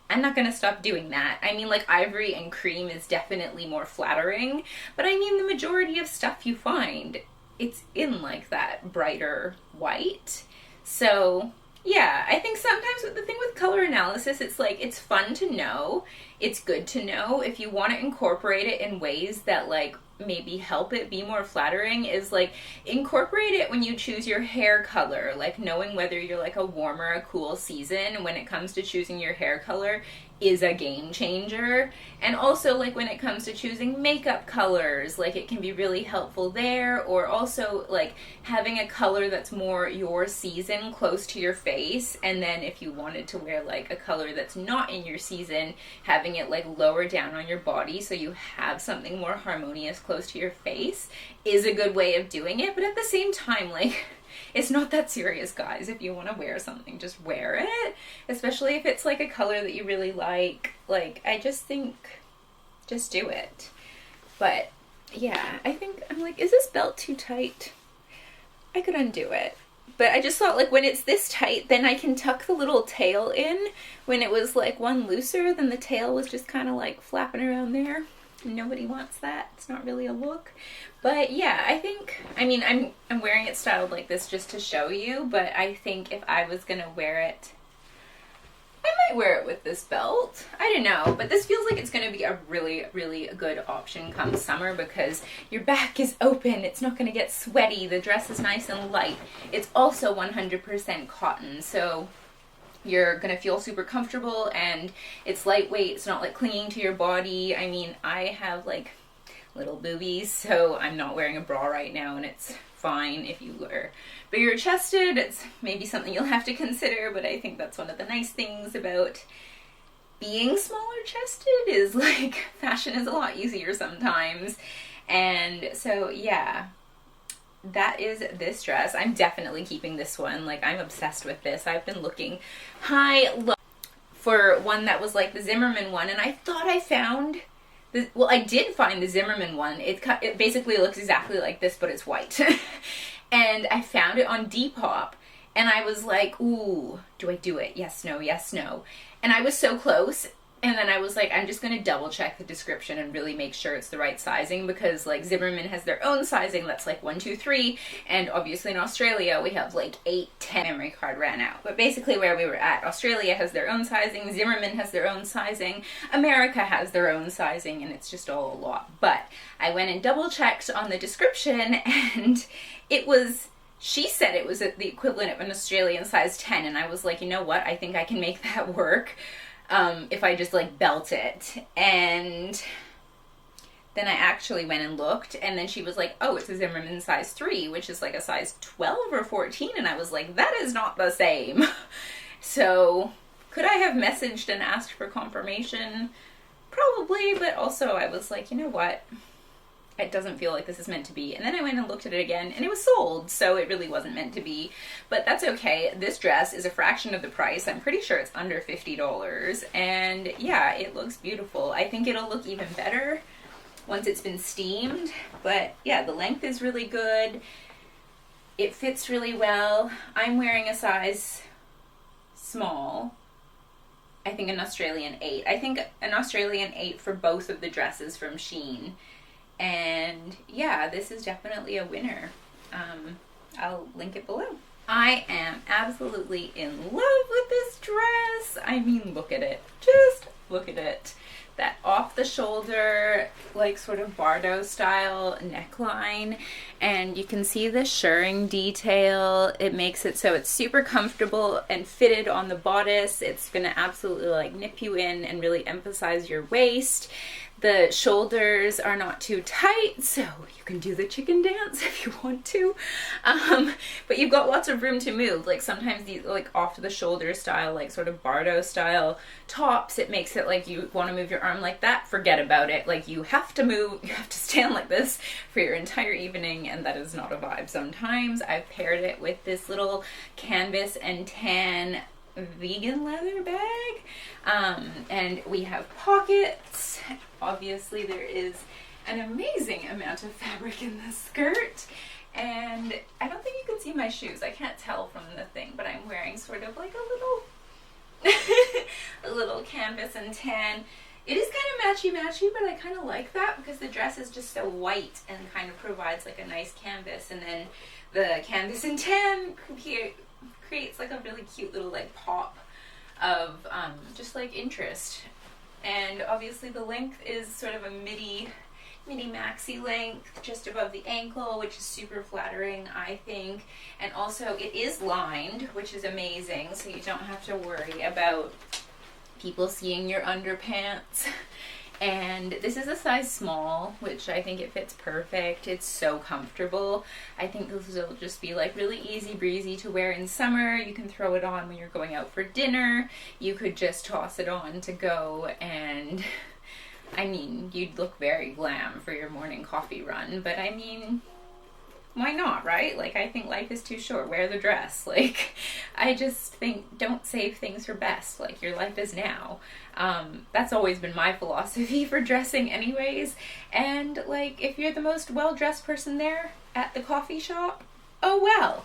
I'm not gonna stop doing that. I mean, like, ivory and cream is definitely more flattering, but I mean the majority of stuff you find, it's in like that brighter white. So yeah, I think sometimes with the thing with color analysis, it's like, it's fun to know, it's good to know. If you want to incorporate it in ways that like maybe help it be more flattering, is like incorporate it when you choose your hair color. Like knowing whether you're like a warm or a cool season when it comes to choosing your hair color is a game changer. And also like when it comes to choosing makeup colors, like it can be really helpful there. Or also like having a color that's more your season close to your face, and then if you wanted to wear like a color that's not in your season, having it like lower down on your body so you have something more harmonious close to your face is a good way of doing it. But at the same time, like, it's not that serious, guys. If you want to wear something, just wear it. Especially if it's like a color that you really like. Like, I just think, just do it. But yeah, I think, I'm like, is this belt too tight? I could undo it. But I just thought, like, when it's this tight, then I can tuck the little tail in. When it was like one looser, then the tail was just kind of like flapping around there. Nobody wants that. It's not really a look. But yeah, I think, I mean, I'm wearing it styled like this just to show you, but I think if I was gonna wear it, I might wear it with this belt. I don't know, but this feels like it's gonna be a really, really good option come summer because your back is open, it's not gonna get sweaty, the dress is nice and light. It's also 100% cotton, so you're gonna feel super comfortable, and it's lightweight, it's not like clinging to your body. I mean, I have like little boobies, so I'm not wearing a bra right now, and it's fine. If you are bigger chested, it's maybe something you'll have to consider, but I think that's one of the nice things about being smaller chested is like fashion is a lot easier sometimes. And so yeah, that is this dress. I'm definitely keeping this one. Like, I'm obsessed with this. I've been looking high, low for one that was like the Zimmerman one, and I thought I found the, well, I did find the Zimmerman one. It basically looks exactly like this, but it's white. And I found it on Depop, and I was like, ooh, do I do it? Yes, no, yes, no. And I was so close. And then I was like, I'm just going to double check the description and really make sure it's the right sizing, because like Zimmerman has their own sizing that's like 1, 2, 3. And obviously in Australia we have like 8, 10. Memory card ran out. But basically where we were at, Australia has their own sizing, Zimmerman has their own sizing, America has their own sizing, and it's just all a lot. But I went and double checked on the description, and it was, she said it was the equivalent of an Australian size 10. And I was like, you know what? I think I can make that work. If I just like belt it. And then I actually went and looked, and then she was like, oh, it's a Zimmerman size 3, which is like a size 12 or 14. And I was like, that is not the same. So could I have messaged and asked for confirmation? Probably, but also I was like, you know what? It doesn't feel like this is meant to be. And then I went and looked at it again, and it was sold, so it really wasn't meant to be. But that's okay. This dress is a fraction of the price. I'm pretty sure it's under $50. And yeah, it looks beautiful. I think it'll look even better once it's been steamed. But yeah, the length is really good. It fits really well. I'm wearing a size small. I think an Australian 8. I think an Australian 8 for both of the dresses from Shein. And yeah, this is definitely a winner. I'll link it below. I am absolutely in love with this dress. I mean, look at it. Just look at it. That off the shoulder, like sort of Bardot style neckline, and you can see the shirring detail. It makes it so it's super comfortable and fitted on the bodice. It's gonna absolutely like nip you in and really emphasize your waist. The shoulders are not too tight, so you can do the chicken dance if you want to. But you've got lots of room to move. Like sometimes these like off the shoulder style, like sort of Bardot style tops, it makes it like you want to move your arm like that. Forget about it. Like you have to move, you have to stand like this for your entire evening, and that is not a vibe sometimes. I've paired it with this little canvas and tan vegan leather bag, and we have pockets. Obviously there is an amazing amount of fabric in this skirt, and I don't think you can see my shoes. I can't tell from the thing, but I'm wearing sort of like a little a little canvas and tan. It is kind of matchy-matchy, but I kind of like that because the dress is just so white and kind of provides like a nice canvas, and then the canvas and tan creates like a really cute little like pop of just like interest. And obviously the length is sort of a midi maxi length just above the ankle, which is super flattering, I think. And also it is lined, which is amazing, so you don't have to worry about people seeing your underpants. And this is a size small, which I think it fits perfect. It's so comfortable. I think this will just be like really easy breezy to wear in summer. You can throw it on when you're going out for dinner. You could just toss it on to go, and I mean, you'd look very glam for your morning coffee run, but I mean, why not, right? Like, I think life is too short. Wear the dress. Like, I just think don't save things for best. Like, your life is now. That's always been my philosophy for dressing anyways. And like, if you're the most well-dressed person there at the coffee shop, oh well.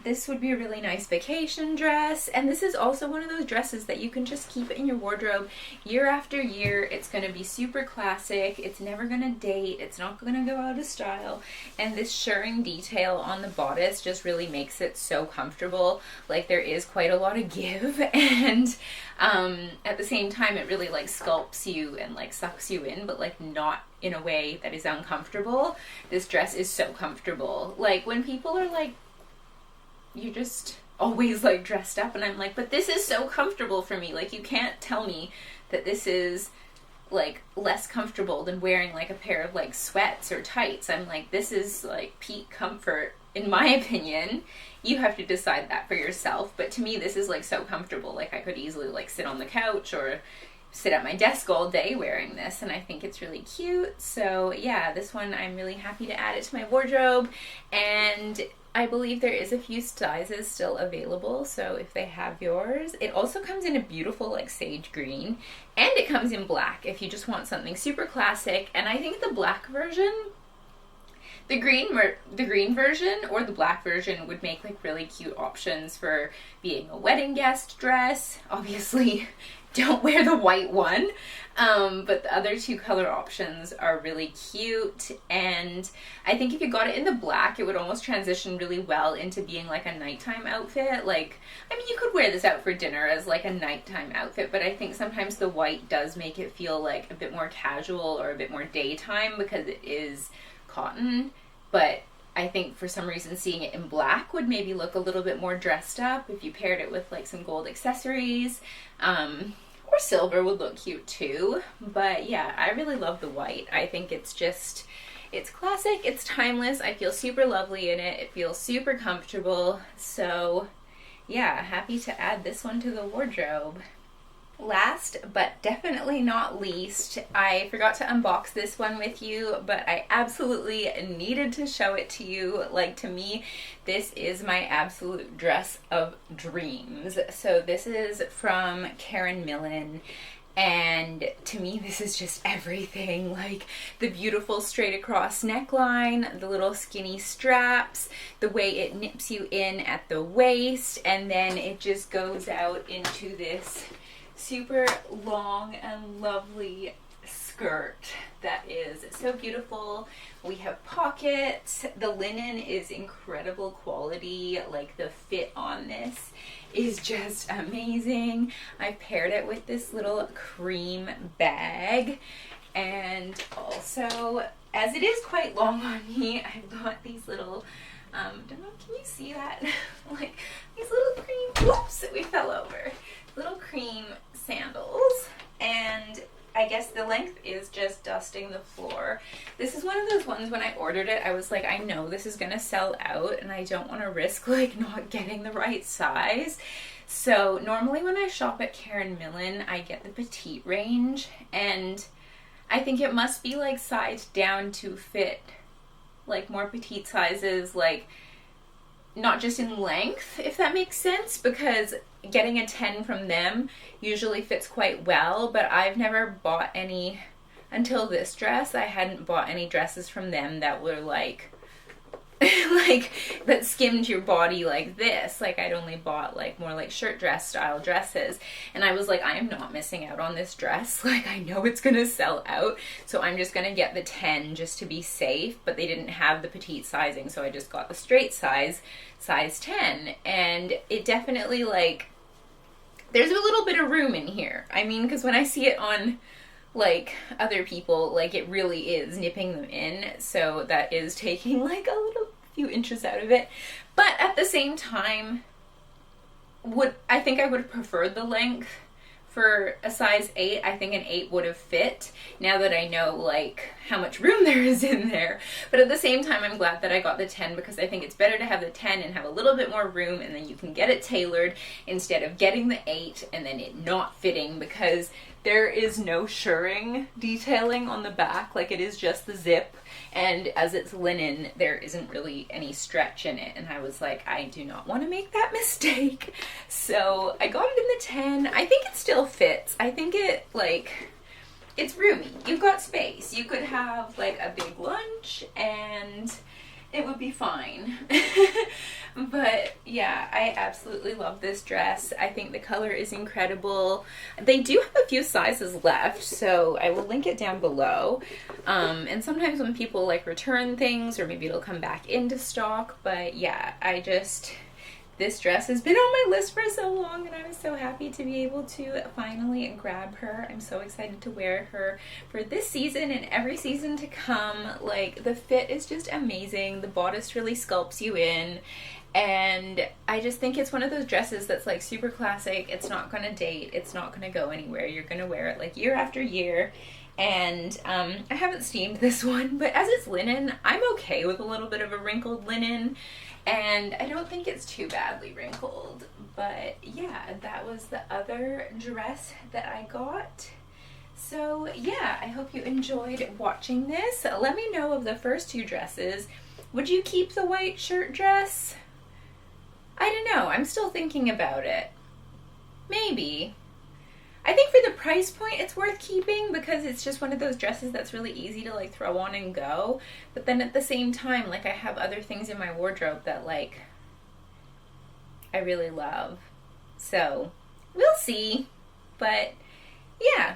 This would be a really nice vacation dress, and this is also one of those dresses that you can just keep in your wardrobe year after year. It's going to be super classic. It's never going to date. It's not going to go out of style, and this shirring detail on the bodice just really makes it so comfortable. Like, there is quite a lot of give, and at the same time it really like sculpts you and like sucks you in, but like not in a way that is uncomfortable. This dress is so comfortable. Like, when people are like, you're just always like dressed up, and I'm like, but this is so comfortable for me. Like, you can't tell me that this is like less comfortable than wearing like a pair of like sweats or tights. I'm like, this is like peak comfort in my opinion. You have to decide that for yourself, but to me this is like so comfortable. Like, I could easily like sit on the couch or sit at my desk all day wearing this, and I think it's really cute. So yeah, this one I'm really happy to add it to my wardrobe, and I believe there is a few sizes still available, so if they have yours. It also comes in a beautiful like sage green, and it comes in black if you just want something super classic. And I think the black version, the green version or the black version would make like really cute options for being a wedding guest dress. Obviously don't wear the white one, but the other two color options are really cute. And I think if you got it in the black, it would almost transition really well into being like a nighttime outfit. Like, I mean, you could wear this out for dinner as like a nighttime outfit, but I think sometimes the white does make it feel like a bit more casual or a bit more daytime because it is cotton. But I think for some reason seeing it in black would maybe look a little bit more dressed up if you paired it with like some gold accessories. Or silver would look cute too. But yeah, I really love the white. I think it's just, it's classic, it's timeless. I feel super lovely in it. It feels super comfortable. So yeah, happy to add this one to the wardrobe. Last but definitely not least, I forgot to unbox this one with you, but I absolutely needed to show it to you. Like, to me, this is my absolute dress of dreams. So this is from Karen Millen, and to me this is just everything. Like, the beautiful straight across neckline, the little skinny straps, the way it nips you in at the waist, and then it just goes out into this super long and lovely skirt that is so beautiful We have pockets. The linen is incredible quality. Like, the fit on this is just amazing. I paired it with this little cream bag. And also, as it is quite long on me, I've got these little, don't know, can you see that? Like, these little cream, whoops, we fell over. Little cream sandals. And I guess the length is just dusting the floor. This is one of those ones when I ordered it, I was like, I know this is gonna sell out and I don't wanna risk like not getting the right size. So normally when I shop at Karen Millen, I get the petite range, and I think it must be like sized down to fit like more petite sizes, like not just in length, if that makes sense, because getting a 10 from them usually fits quite well, but I've never bought any, until this dress, I hadn't bought any dresses from them that were like, like, that skimmed your body like this. Like, I'd only bought like more like shirt dress style dresses, and I was like, I am not missing out on this dress. Like, I know it's gonna sell out, so I'm just gonna get the 10 just to be safe. But they didn't have the petite sizing, so I just got the straight size 10, and it definitely, like, there's a little bit of room in here. I mean, because when I see it on like other people, like, it really is nipping them in, so that is taking like a little few inches out of it. But at the same time, I think I would have preferred the length for a size 8. I think an 8 would have fit, now that I know like how much room there is in there. But at the same time, I'm glad that I got the 10, because I think it's better to have the 10 and have a little bit more room, and then you can get it tailored instead of getting the 8 and then it not fitting, because there is no shirring detailing on the back. Like, it is just the zip, and as it's linen, there isn't really any stretch in it, and I was like, I do not want to make that mistake. So I got it in the 10. I think it still fits. I think it, like, it's roomy. You've got space. You could have like a big lunch and it would be fine. But yeah, I absolutely love this dress. I think the color is incredible. They do have a few sizes left, so I will link it down below. And sometimes when people like return things, or maybe it'll come back into stock, but yeah, this dress has been on my list for so long, and I was so happy to be able to finally grab her. I'm so excited to wear her for this season and every season to come. Like, the fit is just amazing. The bodice really sculpts you in, and I just think it's one of those dresses that's like super classic. It's not gonna date. It's not gonna go anywhere. You're gonna wear it like year after year. And I haven't steamed this one, but as it's linen, I'm okay with a little bit of a wrinkled linen, and I don't think it's too badly wrinkled. But yeah, that was the other dress that I got. So yeah, I hope you enjoyed watching this. Let me know of the first two dresses. Would you keep the white shirt dress? I don't know. I'm still thinking about it. Maybe. I think for the price point, it's worth keeping, because it's just one of those dresses that's really easy to like throw on and go. But then at the same time, like, I have other things in my wardrobe that like I really love. So we'll see. But yeah,